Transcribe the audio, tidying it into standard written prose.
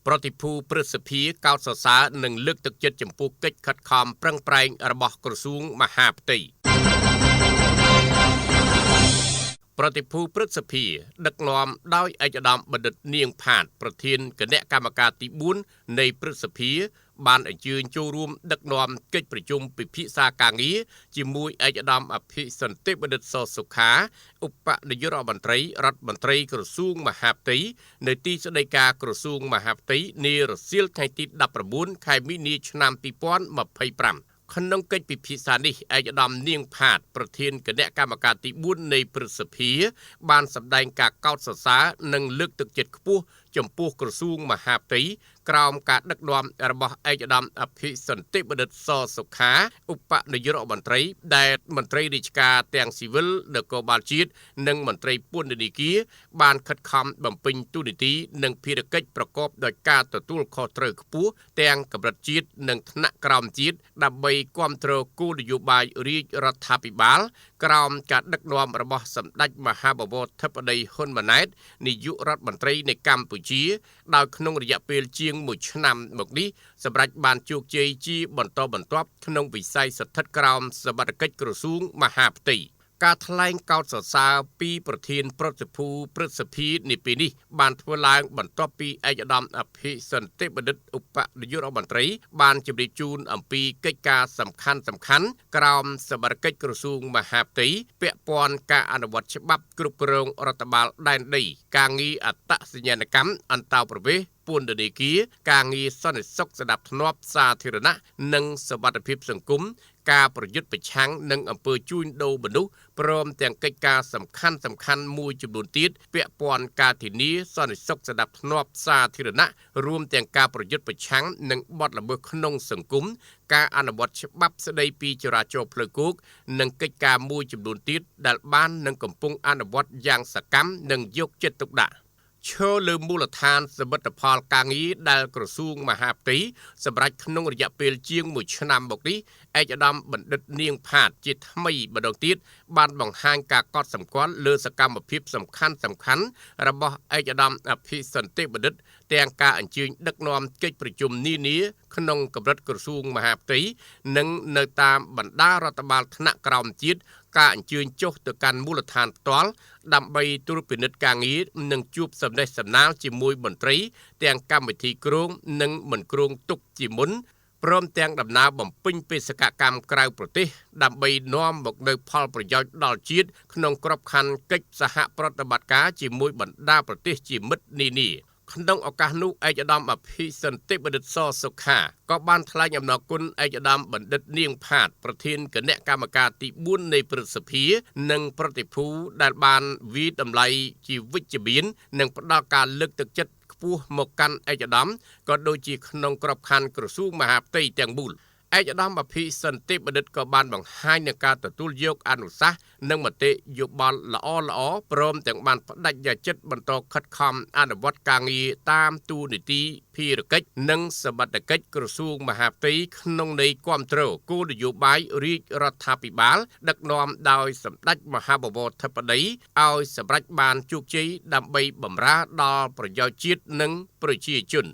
ប្រតិភូព្រឹទ្ធសភាកោតសរសើរនិងលើកទឹកចិត្តចំពោះកិច្ចខិតខំប្រឹងប្រែងរបស់ក្រសួងមហាផ្ទៃប្រតិភូព្រឹទ្ធសភាដឹកនាំដោយឯកឧត្តមបណ្ឌិតនាងផាតប្រធានគណៈកម្មការទី4នៃព្រឹទ្ធសភាបានអញ្ជើញចូលរួមដឹកនាំកិច្ចប្រជុំពិភាក្សាការងារជាមួយឯកឧត្តមអភិសន្តិបណ្ឌិតសសុខាឧបនាយករដ្ឋមន្ត្រីរដ្ឋមន្ត្រីក្រសួងមហាផ្ទៃនៅទីស្តីការក្រសួងមហាផ្ទៃនារសៀលថ្ងៃទី19ខែមីនាឆ្នាំ2025ក្នុងកិច្ចពិភាក្សានេះឯកឧត្តមនាងផាតប្រធានគណៈកម្មការទី4នៃព្រឹទ្ធសភាបានសម្ដែងការកោតសរសើរនិងលើកទឹកចិត្តខ្ពស់ចំពោះក្រសួងមហាផ្ទៃក្រោមការដឹកនាំរបស់ឯកឧត្តមអភិសន្តិបណ្ឌិតសសុខាឧបនាយករដ្ឋមន្ត្រីដែលមន្ត្រីរាជការទាំងស៊ីវិលនគរបាលជាតិនិងមន្ត្រីពន្ធនាគារបានខិតខំបំពេញតួនាទីនិងភារកិច្ចប្រកបដោយការទទួលខុសត្រូវខ្ពស់ទាំងកម្រិតជាតិនិងថ្នាក់ក្រោមជាតិដើម្បីគាំទ្រគោលនយោបាយរាជរដ្ឋាភិបាលក្រោមការដឹកនាំរបស់សម្ដេចមហាបវរធិបតីហ៊ុនម៉ាណែតនាយករដ្ឋមន្ត្រីនៃកម្ពុជាដោយក្នុងរយៈពេលជាង1ឆ្នាំមកនេះសម្រាប់បានជោគជ័យជាបន្តបន្ទាប់ក្នុងវិស័យស្ថិតក្រោមសមត្ថកិច្ចក្រសួងមហាផ្ទៃការថ្លែងកោតសរសើរពីប្រធានប្រតិភូព្រឹទ្ធសភានាពេលនេះបានធ្វើឡើងបន្ទាប់ពីឯកឧត្តមអភិសន្តិបណ្ឌិតឧបនាយករដ្ឋមន្ត្រីបានជម្រាបជូនអំពីកិច្ចការសំខាន់ក្រោមសមត្ថកិច្ចក្រសួងមហាផ្ទៃពាក់ព័ន្ធការអនុវត្តច្បាប់គ្រប់គ្រងរដ្ឋបាលដែនដីការងារអត្តសញ្ញាណកម្មអន្តោប្រវេសន៍ពន្ធនាគារការងារសន្តិសុខស្ដាប់ធ្នាប់សាធារណៈនិងសុវត្ថិភាពសង្គមការប្រយុទ្ធប្រឆាំងនឹងអំពើជួញដូរមនុស្សព្រមទាំងកិច្ចការសំខាន់មួយចំនួនទៀតពាក់ព័ន្ធការធានាសន្តិសុខស្ដាប់ធ្នាប់សាធារណៈរួមទាំងការប្រយុទ្ធប្រឆាំងនឹងបទល្មើសក្នុងសង្គមការអនុវត្តច្បាប់ស្តីពីចរាចរណ៍ផ្លូវគោកនិងកិច្ចការមួយចំនួនទៀតដែលបាននិងកំពុងអនុវត្តយ៉ាងសកម្មនិងយកចិត្តទុកដាក់ឈលលើមូលដ្ឋានសមិទ្ធផលការងារដែលក្រសួងមហាផ្ទៃសម្រាប់ក្នុងរយៈពេលជាង1ឆ្នាំមកនេះឯកឧត្តមបណ្ឌិតនាងផាតជាថ្មីម្ដងទៀតបានបង្ហាញការកត់សម្គាល់លើសកម្មភាពសំខាន់របស់ឯកឧត្តមអភិសន្តិបណ្ឌិតទាំងការអញ្ជើញដឹកនាំកិច្ចប្រជុំនានាក្នុងកម្រិតក្រសួងមហាផ្ទៃនិងនៅតាមបណ្ដារដ្ឋបាលថ្នាក់ក្រោមជាតិការអញ្ជើញចុះទៅកាន់មូលដ្ឋានផ្ទាល់ដើម្បីត្រួតពិនិត្យការងារនិងជួបសំណេះសំណាលជាមួយមន្ត្រីទាំងកម្មវិធីគ្រោងនិងមិនគ្រោងទុកជាមុនព្រមទាំងដំណើរបំពេញបេសកកម្មក្រៅប្រទេសដើម្បីនាំមកនូវផលប្រយោជន៍ដល់ជាតិក្នុងក្របខ័ណ្ឌកិច្ចសហប្រតិបត្តិការជាមួយបណ្ដាប្រទេសជាមិត្តនានាក្នុងឱកាសនោះឯកឧត្តមអភិសន្តិបណ្ឌិតសសុខាក៏បានថ្លែងអំណរគុណឯកឧត្តមបណ្ឌិតនាងផាតប្រធានគណៈកម្មការទី4នៃព្រឹទ្ធសភានិងប្រតិភូដែលបានវិតម្លៃជាវិជ្ជមាននិងផ្ដល់ការលើកទឹកចិត្តខ្ពស់មកកាន់ឯកឧត្តមក៏ដូចជាក្នុងក្របខ័ណ្ឌក្រសួងមហាផ្ទៃទាំងមូលឯកឧត្តមអភិសន្តិបណ្ឌិតក៏បានបង្ហាញនឹងការទទួលយកអនុសាសន៍និងមតិយោបល់ល្អព្រមទាំងបានបដិញ្ញាចិត្តបន្តខិតខំអនុវត្តការងារតាមទូនីតិភារកិច្ចនិងសមត្ថកិច្ចក្រសួងមហាផ្ទៃក្នុងន័យគាំទ្រគោលនយោបាយរាជរដ្ឋាភិបាលដឹកនាំដោយសម្ដេចមហាបវរធិបតីឲ្យសម្រេចបានជោគជ័យដើម្បីបម្រើដល់ប្រយោជន៍ជាតិនិងប្រជាជន